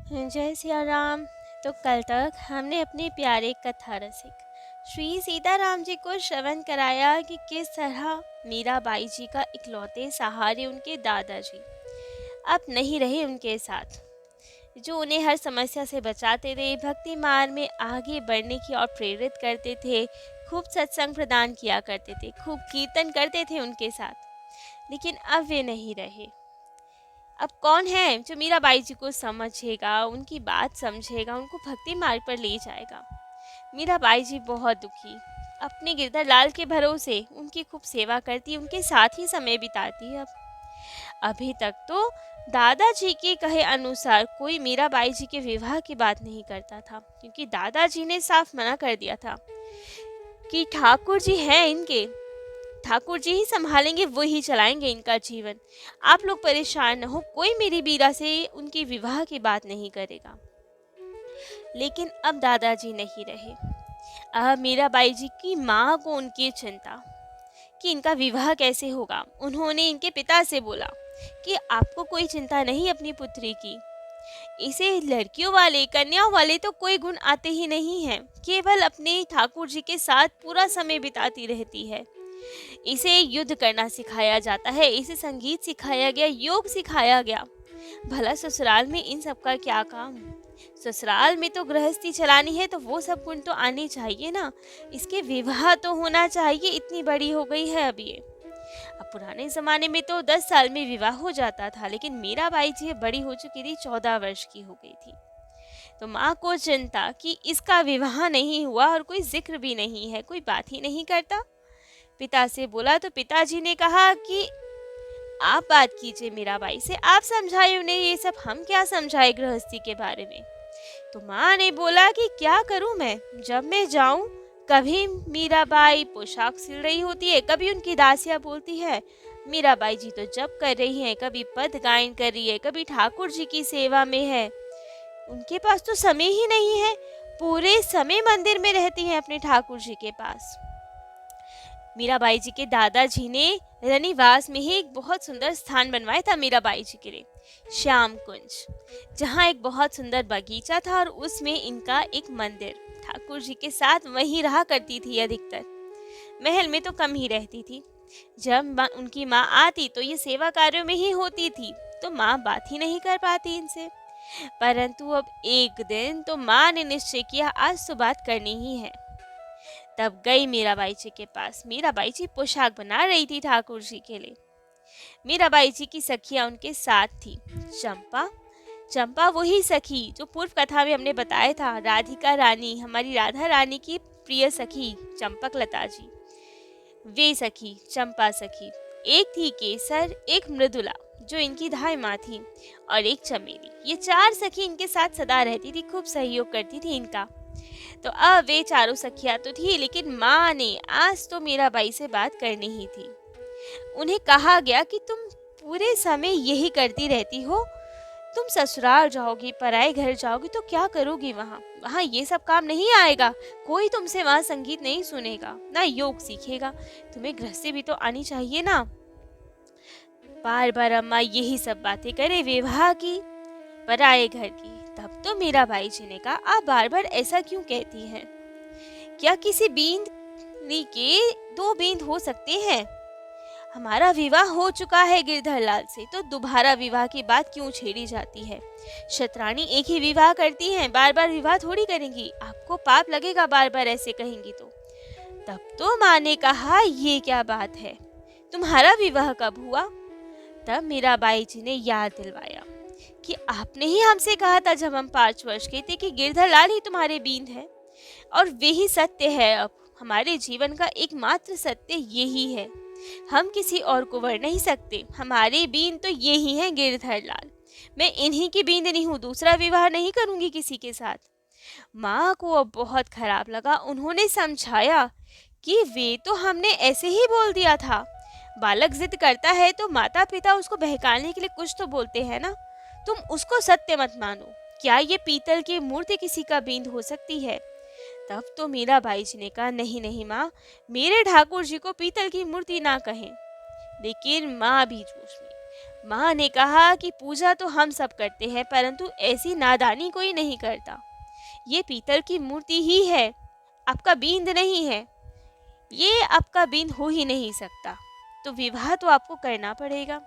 जय सिया राम। तो कल तक हमने अपने प्यारे कथा रसिक श्री सीताराम जी को श्रवण कराया कि किस तरह मीराबाई जी का इकलौते सहारे उनके दादाजी अब नहीं रहे उनके साथ, जो उन्हें हर समस्या से बचाते थे, भक्ति मार्ग में आगे बढ़ने की ओर प्रेरित करते थे, खूब सत्संग प्रदान किया करते थे, खूब कीर्तन करते थे उनके साथ। लेकिन अब वे नहीं रहे। अब कौन है जो मीराबाई जी को समझेगा, उनकी बात समझेगा, उनको भक्ति मार्ग पर ले जाएगा। मीराबाई जी बहुत दुखी, अपने गिरधर लाल के भरोसे उनकी खूब सेवा करती, उनके साथ ही समय बिताती। अब अभी तक तो दादाजी के कहे अनुसार कोई मीराबाई जी के विवाह की बात नहीं करता था, क्योंकि दादाजी ने साफ मना कर दिया था कि ठाकुर जी हैं इनके, ठाकुर जी ही संभालेंगे, वो ही चलाएंगे इनका जीवन। आप लोग परेशान न हो, कोई मेरी बीरा से उनकी विवाह की बात नहीं करेगा। लेकिन अब दादाजी नहीं रहे। अब मीराबाई जी की माँ को उनकी चिंता कि इनका विवाह कैसे होगा। उन्होंने इनके पिता से बोला कि आपको कोई चिंता नहीं अपनी पुत्री की, इसे लड़कियों वाले कन्याओं वाले तो कोई गुण आते ही नहीं हैं, केवल अपने ठाकुर जी के साथ पूरा समय बिताती रहती है। इसे युद्ध करना सिखाया जाता है, इसे संगीत सिखाया गया, योग सिखाया गया। भला ससुराल में इन सब का क्या काम। ससुराल में तो गृहस्थी चलानी है, तो वो सब गुण तो आने चाहिए ना। इसके विवाह तो होना चाहिए, इतनी बड़ी हो गई है अब ये। अब पुराने जमाने में तो 10 साल में विवाह हो जाता था, लेकिन मीराबाई जी बड़ी हो चुकी थी, 14 वर्ष की हो गई थी। तो माँ को चिंता कि इसका विवाह नहीं हुआ और कोई जिक्र भी नहीं है, कोई बात ही नहीं करता। पिता से बोला तो पिताजी ने कहा कि आप बात कीजिए मीराबाई से, आप समझाए उन्हें, ये सब हम क्या समझाए गृहस्थी के बारे में। तो माँ ने बोला कि क्या करूं मैं, जब मैं जाऊं कभी मीराबाई पोशाक सिल रही होती है, कभी उनकी दासियां बोलती है मीराबाई जी तो जप कर रही हैं, कभी पद गायन कर रही है, कभी ठाकुर जी की सेवा में है। उनके पास तो समय ही नहीं है, पूरे समय मंदिर में रहती हैं अपने ठाकुर जी के पास। मीराबाई जी के दादाजी ने रनिवास में ही एक बहुत सुंदर स्थान बनवाया था मीराबाई जी के लिए, श्याम कुंज, जहाँ एक बहुत सुंदर बगीचा था और उसमें इनका एक मंदिर। ठाकुर जी के साथ वहीं रहा करती थी अधिकतर, महल में तो कम ही रहती थी। जब उनकी माँ आती तो ये सेवा कार्यों में ही होती थी, तो माँ बात ही नहीं कर पाती इनसे। परंतु अब एक दिन तो माँ ने निश्चय किया आज तो बात करनी ही है। तब गई मीराबाई जी के पास। मीराबाई जी पोशाक बना रही थी ठाकुर जी के लिए। मीराबाई जी की सखियां उनके साथ थी। चंपा, चंपा वही सखी जो पूर्व कथा में हमने बताया था, राधिका रानी, हमारी राधा रानी की प्रिय सखी चंपक लता जी, वे सखी चंपा सखी। एक थी केसर, एक मृदुला जो इनकी धाय माँ थी, और एक चमेली। ये 4 सखी इनके साथ सदा रहती थी, खूब सहयोग करती थी इनका। तो अब वे चारों सखियां तो थी, लेकिन माँ ने आज तो मीराबाई से बात करनी ही थी। उन्हें कहा गया कि तुम पूरे समय यही करती रहती हो, तुम ससुराल जाओगी, पराए घर जाओगी तो क्या करोगी वहाँ, वहाँ ये सब काम नहीं आएगा। कोई तुमसे वहाँ संगीत नहीं सुनेगा, ना योग सीखेगा, तुम्हें गृहस्थी भी तो आनी चाहिए ना। बार बार अम्मा यही सब बातें करे, विवाह की, पराए घर की। तब तो मीराबाई जी ने कहा आप बार बार ऐसा क्यों कहती हैं, क्या किसी बींद के 2 बींद हो सकते हैं। हमारा विवाह हो चुका है गिरधर लाल से, तो दोबारा विवाह की बात क्यों छेड़ी जाती है। शतरानी एक ही विवाह करती हैं, बार बार विवाह थोड़ी करेंगी, आपको पाप लगेगा बार बार ऐसे कहेंगी तो। तब तो माँ ने कहा ये क्या बात है, तुम्हारा विवाह कब हुआ। तब मीराबाई जी ने याद दिलवाया कि आपने ही हमसे कहा था जब हम 5 वर्ष के थे कि गिरधर लाल ही तुम्हारे बींद है, और वही सत्य है। अब हमारे जीवन का एकमात्र सत्य यही है, हम किसी और को वर नहीं सकते, हमारे बीन तो यही है गिरधर लाल। मैं इन्हीं की बींद नहीं हूँ, दूसरा विवाह नहीं करूंगी किसी के साथ। माँ को अब बहुत खराब लगा। उन्होंने समझाया कि वे तो हमने ऐसे ही बोल दिया था, बालक जिद करता है तो माता पिता उसको बहकाने के लिए कुछ तो बोलते हैं ना, तुम उसको सत्य मत मानो। क्या ये पीतल की मूर्ति किसी का बींद हो सकती है। तब तो मीराबाई जी ने कहा नहीं नहीं माँ, मेरे ठाकुर जी को पीतल की मूर्ति ना कहें। लेकिन माँ भी जोश में, माँ ने कहा कि पूजा तो हम सब करते हैं, परंतु ऐसी नादानी कोई नहीं करता। ये पीतल की मूर्ति ही है, आपका बींद नहीं है। ये आपका बींद हो ही नहीं सकता, तो विवाह तो आपको करना पड़ेगा।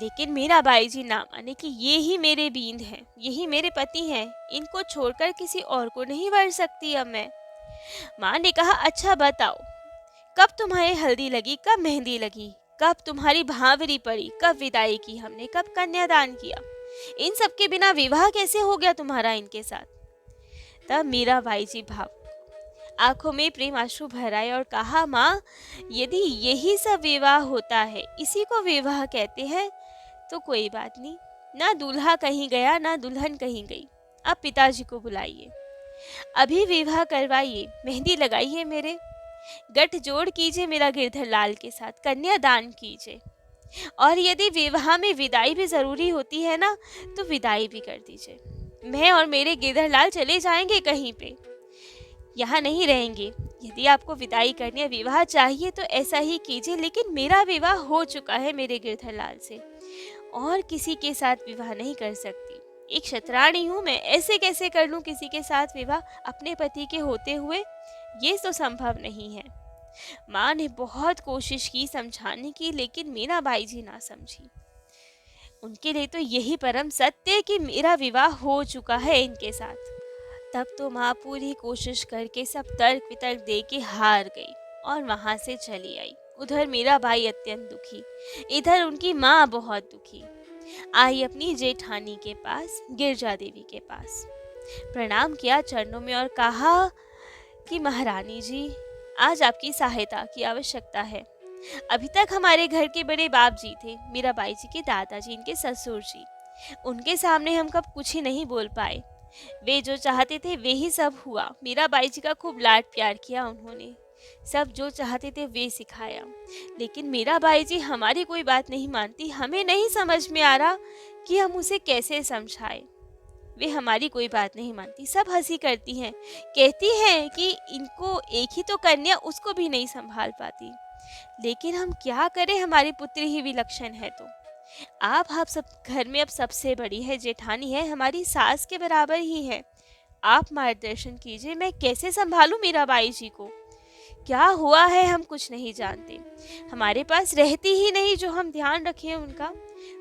लेकिन मेरा बाई जी ना माने कि ये ही मेरे बींद हैं, यही मेरे पति हैं, इनको छोड़कर किसी और को नहीं वर सकती अब मैं। माँ ने कहा, अच्छा बताओ, कब तुम्हारे हल्दी लगी, कब मेहंदी लगी, कब तुम्हारी भावरी पड़ी, कब विदाई की हमने, कब कन्यादान किया, इन सब के बिना विवाह कैसे हो गया तुम्हारा इनके साथ। तब मीरा बाई जी भाव आंखों में प्रेम आंसू भर आए और कहा, माँ, यदि यही सब विवाह होता है, इसी को विवाह कहते हैं, तो कोई बात नहीं। ना दूल्हा कहीं गया, ना दुल्हन कहीं गई। अब पिताजी को बुलाइए, अभी विवाह करवाइए, मेहंदी लगाइए, मेरे गठ जोड़ कीजिए मेरा गिरधर लाल के साथ, कन्यादान कीजिए, और यदि विवाह में विदाई भी जरूरी होती है ना, तो विदाई भी कर दीजिए। मैं और मेरे गिरधर लाल चले जाएंगे कहीं पे, यहाँ नहीं रहेंगे। यदि आपको विदाई करनी है, विवाह चाहिए, तो ऐसा ही कीजिए, लेकिन मेरा विवाह हो चुका है मेरे गिरधर लाल से, और किसी के साथ विवाह नहीं कर सकती। एक शतरानी हूँ मैं, ऐसे कैसे कर लूँ किसी के साथ विवाह अपने पति के होते हुए, ये तो संभव नहीं है। माँ ने बहुत कोशिश की समझाने की, लेकिन मीरा बाई जी ना समझी। उनके लिए तो यही परम सत्य कि मेरा विवाह हो चुका है इनके साथ। तब तो माँ पूरी कोशिश करके सब तर्क वितर्क दे के हार गई और वहां से चली आई। उधर मीरा बाई अत्यंत दुखी, इधर उनकी माँ बहुत दुखी। आई अपनी जेठानी के पास, गिरजा देवी के पास, प्रणाम किया चरणों में और कहा कि महारानी जी, आज आपकी सहायता की आवश्यकता है। अभी तक हमारे घर के बड़े बाप जी थे, मीरा बाई जी के दादाजी, इनके ससुर जी, उनके सामने हम कब कुछ ही नहीं बोल पाए। वे जो चाहते थे वे ही सब हुआ। मीरा बाई जी का खूब लाड प्यार किया उन्होंने, सब जो चाहते थे वे सिखाया। लेकिन मीरा बाई जी हमारी कोई बात नहीं मानती। हमें नहीं समझ में आ रहा कि हम उसे कैसे समझाएं। वे हमारी कोई बात नहीं मानती, सब हंसी करती हैं, कहती हैं कि इनको एक ही तो कन्या, उसको भी नहीं संभाल पाती। लेकिन हम क्या करें, हमारी पुत्री ही विलक्षण है। तो आप सब घर में अब सबसे बड़ी है, जेठानी है, हमारी सास के बराबर ही है। आप मार्गदर्शन कीजिए, मैं कैसे संभालूं मीरा बाई जी को। क्या हुआ है हम कुछ नहीं जानते, हमारे पास रहती ही नहीं जो हम ध्यान रखें उनका।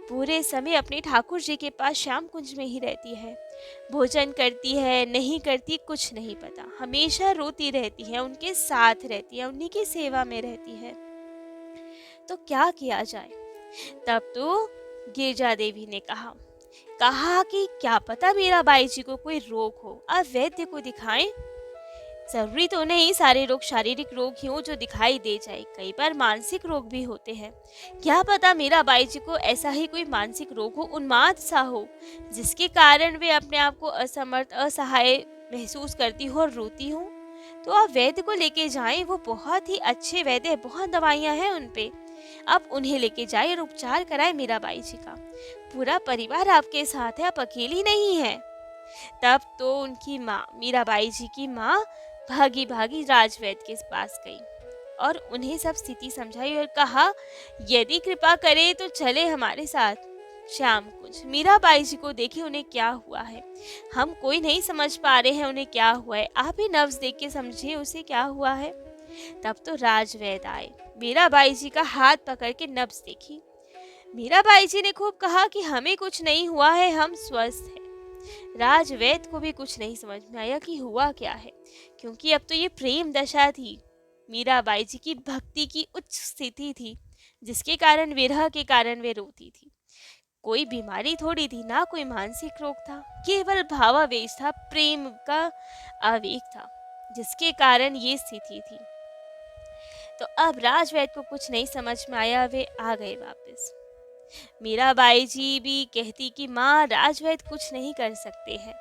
पूरे समय अपने ठाकुर जी के पास श्याम कुंज में ही रहती है, भोजन करती है नहीं करती कुछ नहीं पता, हमेशा रोती रहती है, उनके साथ रहती है, उन्हीं की सेवा में रहती है। तो क्या किया जाए। तब तो गिरजा देवी ने कहा कि क्या पता मीरा बाई जी को कोई रोग हो, अब वैद्य को दिखाएं। जरूरी तो नहीं सारे रोग शारीरिक रोग ही हो जो दिखाई दे जाए, कई बार मानसिक रोग भी होते हैं। क्या पता मीरा बाई जी को ऐसा ही कोई मानसिक रोग हो, उन्माद सा हो, जिसके कारण वे अपने आप को असमर्थ असहाय महसूस करती हो और रोती हो। तो आप वैद्य को लेके जाएं, वो बहुत ही अच्छे वैद्य, बहुत दवाइयां हैं उन पे। आप उन्हें लेके जाए और उपचार कराए मीरा बाई जी का। पूरा परिवार आपके साथ है, आप अकेली नहीं है। तब तो उनकी माँ, मीरा बाई जी की माँ, भागी भागी राजवैद्य के पास गई और उन्हें सब स्थिति समझाई और कहा, यदि कृपा करे तो चले हमारे साथ श्याम कुंज। मीरा बाई जी को देखे उन्हें क्या हुआ है, हम कोई नहीं समझ पा रहे हैं उन्हें क्या हुआ है, आप ही नब्ज देख के समझिए उसे क्या हुआ है। तब तो राजवैद्य आए, मीरा बाई जी का हाथ पकड़ के नब्ज देखी। मीरा बाई जी ने खूब कहा कि हमें कुछ नहीं हुआ है, हम स्वस्थ हैं। राजवैद्य को भी कुछ नहीं समझ में आया कि हुआ क्या है, क्योंकि अब तो ये प्रेम दशा थी, मीरा बाई जी की भक्ति की उच्च स्थिति थी, जिसके कारण विरह के कारण वे रोती थी। कोई बीमारी थोड़ी थी, ना कोई मानसिक रोग था, केवल भावावेश था, प्रेम का आवेग था, जिसके कारण ये स्थिति थी। तो अब राजवैद्य को कुछ नहीं समझ में आया, वे आ गए वापस। मीरा बाई जी भी कहती कि माँ, राजवैद्य कुछ नहीं कर सकते हैं।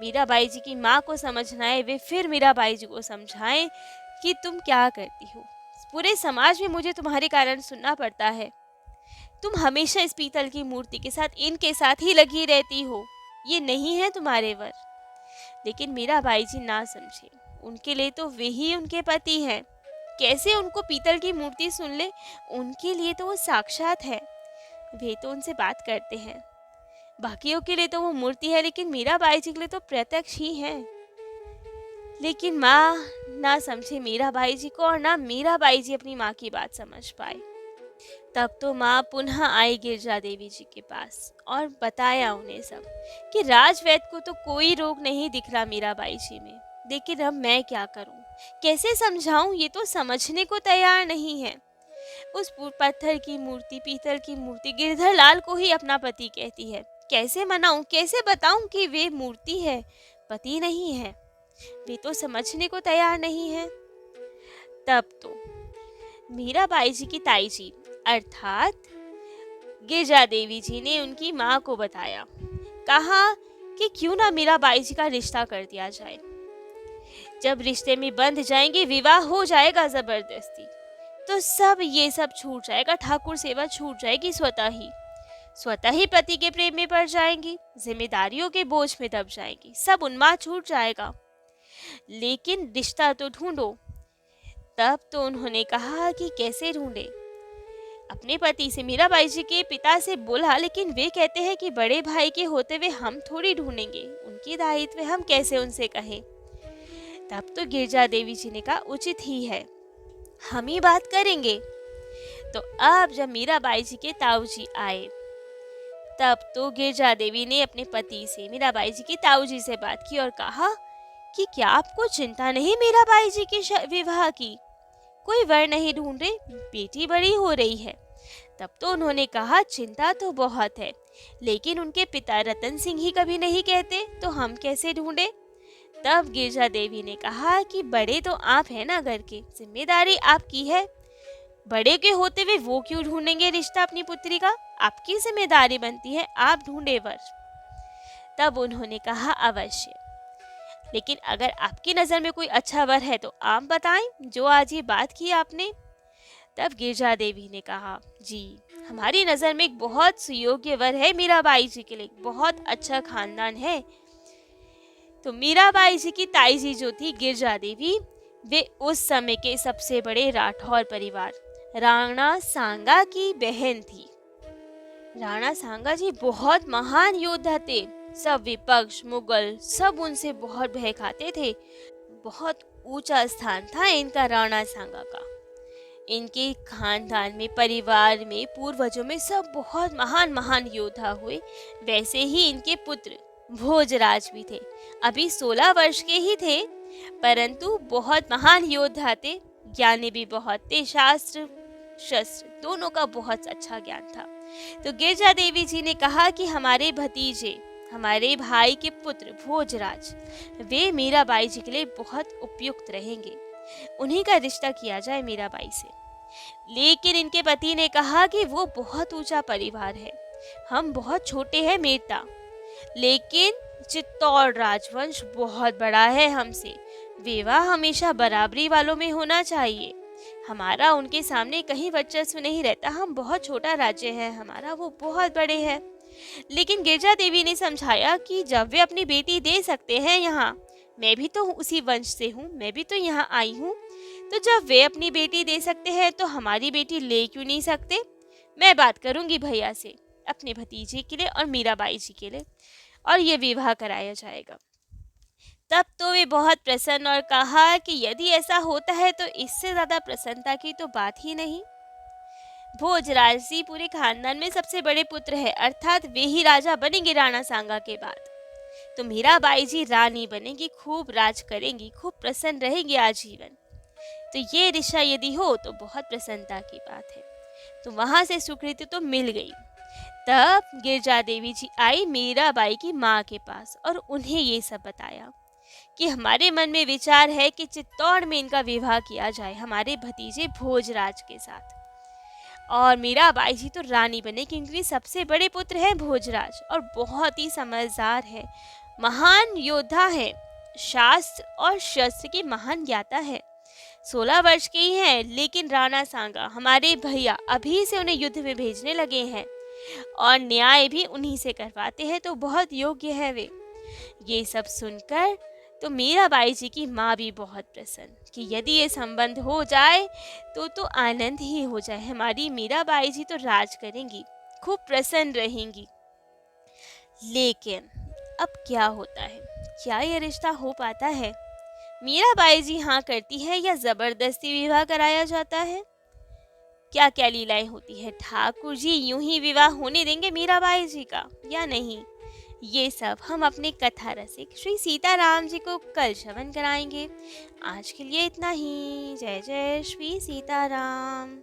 मीरा बाई जी की माँ को समझना है, वे फिर मीरा बाई जी को समझाएं कि तुम क्या करती हो, पूरे समाज में मुझे तुम्हारे कारण सुनना पड़ता है, तुम हमेशा इस पीतल की मूर्ति के साथ, इनके साथ ही लगी रहती हो, ये नहीं है तुम्हारे वर। लेकिन मीरा बाई जी ना समझे, उनके लिए तो वे ही उनके पति हैं, कैसे उनको पीतल की मूर्ति सुन ले, उनके लिए तो वो साक्षात है। वे तो उनसे बात करते हैं, बाकियों के लिए तो वो मूर्ति है, लेकिन मीराबाई जी के लिए तो प्रत्यक्ष ही है। लेकिन माँ ना समझे मीराबाई जी को, और ना मीराबाई जी अपनी माँ की बात समझ पाए। तब तो माँ पुनः आई गिरजा देवी जी के पास और बताया उन्हें सब कि राजवैद्य को तो कोई रोग नहीं दिख रहा मीराबाई जी में, लेकिन अब मैं क्या करूं, कैसे समझाऊं, ये तो समझने को तैयार नहीं है। उस पत्थर की मूर्ति, पीतल की मूर्ति गिरधर लाल को ही अपना पति कहती है। कैसे मनाऊं, कैसे बताऊं कि वे मूर्ति है, पति नहीं है। वे तो समझने को तैयार नहीं है। तब तो मीराबाई जी की ताई जी अर्थात गिरजा देवी जी ने उनकी माँ को बताया, कहा कि क्यों ना मीराबाई जी का रिश्ता कर दिया जाए। जब रिश्ते में बंध जाएंगे, विवाह हो जाएगा जबरदस्ती, तो सब ये सब छूट जाएगा, ठाकुर सेवा छूट जाएगी, स्वतः ही पति के प्रेम में पड़ जाएंगी, जिम्मेदारियों के बोझ में दब जाएंगी, सब उन्माद छूट जाएगा। लेकिन रिश्ता तो ढूंढो। तब तो उन्होंने कहा कि कैसे ढूंढे। अपने पति से, मीराबाई जी के पिता से बोला, लेकिन वे कहते हैं कि बड़े भाई के होते हुए हम थोड़ी ढूंढेंगे, उनकी दायित्व हम कैसे उनसे कहें। तब तो गिरजा देवी जी ने कहा उचित ही है, हम ही बात करेंगे। तो अब जब मीराबाई जी के ताऊ जी आए, तब तो गिरजा देवी ने अपने पति से, मीराबाई जी की ताऊ जी से बात की और कहा कि क्या आपको चिंता नहीं मीराबाई जी के विवाह की, कोई वर नहीं ढूंढ रहे, बेटी बड़ी हो रही है। तब तो उन्होंने कहा चिंता तो बहुत है, लेकिन उनके पिता रतन सिंह ही कभी नहीं कहते, तो हम कैसे ढूंढे। तब गिरजा देवी ने कहा कि बड़े तो आप हैं ना घर के, जिम्मेदारी आपकी है, बड़े के होते हुए वो क्यों ढूंढेंगे रिश्ता अपनी पुत्री का, आपकी जिम्मेदारी बनती है, आप ढूंढे वर। तब उन्होंने कहा अवश्य, लेकिन अगर आपकी नज़र में कोई अच्छा वर है तो आप बताएं, जो आज ये बात की आपने। तब गिरजा देवी ने कहा जी, हमारी नज़र में एक बहुत सुयोग्य वर है मीराबाई जी के लिए, बहुत अच्छा खानदान है। तो मीराबाई जी की ताई जी जो थी गिरजा देवी, वे उस समय के सबसे बड़े राठौर परिवार राणा सांगा की बहन थी। राणा सांगा जी बहुत महान योद्धा थे, सब विपक्ष मुगल सब उनसे बहुत भय खाते थे। बहुत ऊंचा स्थान था इनका राणा सांगा का। इनके खानदान में, परिवार में, पूर्वजों में सब बहुत महान महान योद्धा हुए। वैसे ही इनके पुत्र भोजराज भी थे, अभी 16 वर्ष के ही थे, परंतु बहुत महान योद्धा थे, ज्ञानी भी बहुत थे, शास्त्र शस्त्र दोनों का बहुत अच्छा ज्ञान था। तो गिरजा देवी जी ने कहा कि हमारे भतीजे, हमारे भाई के पुत्र भोजराज, वे मीराबाई जी के लिए बहुत उपयुक्त रहेंगे, उन्हीं का रिश्ता किया जाए मीराबाई से। लेकिन इनके पति ने कहा कि वो बहुत ऊंचा परिवार है, हम बहुत छोटे हैं मेरता, लेकिन चित्तौड़ राजवंश बहुत बड़ा है हमसे, विवाह हमेशा बराबरी वालों में होना चाहिए, हमारा उनके सामने कहीं वर्चस्व नहीं रहता, हम बहुत छोटा राज्य है हमारा, वो बहुत बड़े हैं। लेकिन गिरजा देवी ने समझाया कि जब वे अपनी बेटी दे सकते हैं यहाँ, मैं भी तो उसी वंश से हूँ, मैं भी तो यहाँ आई हूँ, तो जब वे अपनी बेटी दे सकते हैं तो हमारी बेटी ले क्यों नहीं सकते। मैं बात करूँगी भैया से अपने भतीजे के लिए और मीराबाई जी के लिए, और ये विवाह कराया जाएगा। तब तो वे बहुत प्रसन्न और कहा कि यदि ऐसा होता है तो इससे ज़्यादा प्रसन्नता की तो बात ही नहीं। भोजराज जी पूरे खानदान में सबसे बड़े पुत्र है, अर्थात वे ही राजा बनेंगे राणा सांगा के बाद। तो मीराबाई जी रानी बनेंगी, खूब राज करेंगी, खूब प्रसन्न रहेंगी आजीवन। तो ये रिश्ता यदि हो तो बहुत प्रसन्नता की बात है। तो वहां से स्वीकृति तो मिल गई। तब गिरजा देवी जी आई मीराबाई की माँ के पास और उन्हें ये सब बताया कि हमारे मन में विचार है कि चित्तौड़ में इनका विवाह किया जाए हमारे भतीजे भोजराज के साथ, और मीराबाई जी तो रानी बने क्योंकि सबसे बड़े पुत्र हैं भोजराज, और बहुत ही समझदार है, महान योद्धा है, शास्त्र और शस्त्र की महान ज्ञाता है, 16 वर्ष के ही हैं, लेकिन राणा सांगा हमारे भैया अभी से उन्हें युद्ध में भेजने लगे हैं और न्याय भी उन्हीं से करवाते हैं, तो बहुत योग्य है वे। ये सब सुनकर तो मीराबाई जी की माँ भी बहुत प्रसन्न कि यदि ये संबंध हो जाए तो आनंद ही हो जाए, हमारी मीराबाई जी तो राज करेंगी, खूब प्रसन्न रहेंगी। लेकिन अब क्या होता है, क्या ये रिश्ता हो पाता है? मीराबाई जी हाँ करती है या जबरदस्ती विवाह कराया जाता है? क्या क्या लीलाएं होती है? ठाकुर जी यूं ही विवाह होने देंगे मीराबाई जी का या नहीं? ये सब हम अपने कथा रसिक श्री सीताराम जी को कल श्रवण कराएंगे। आज के लिए इतना ही। जय जय श्री सीताराम।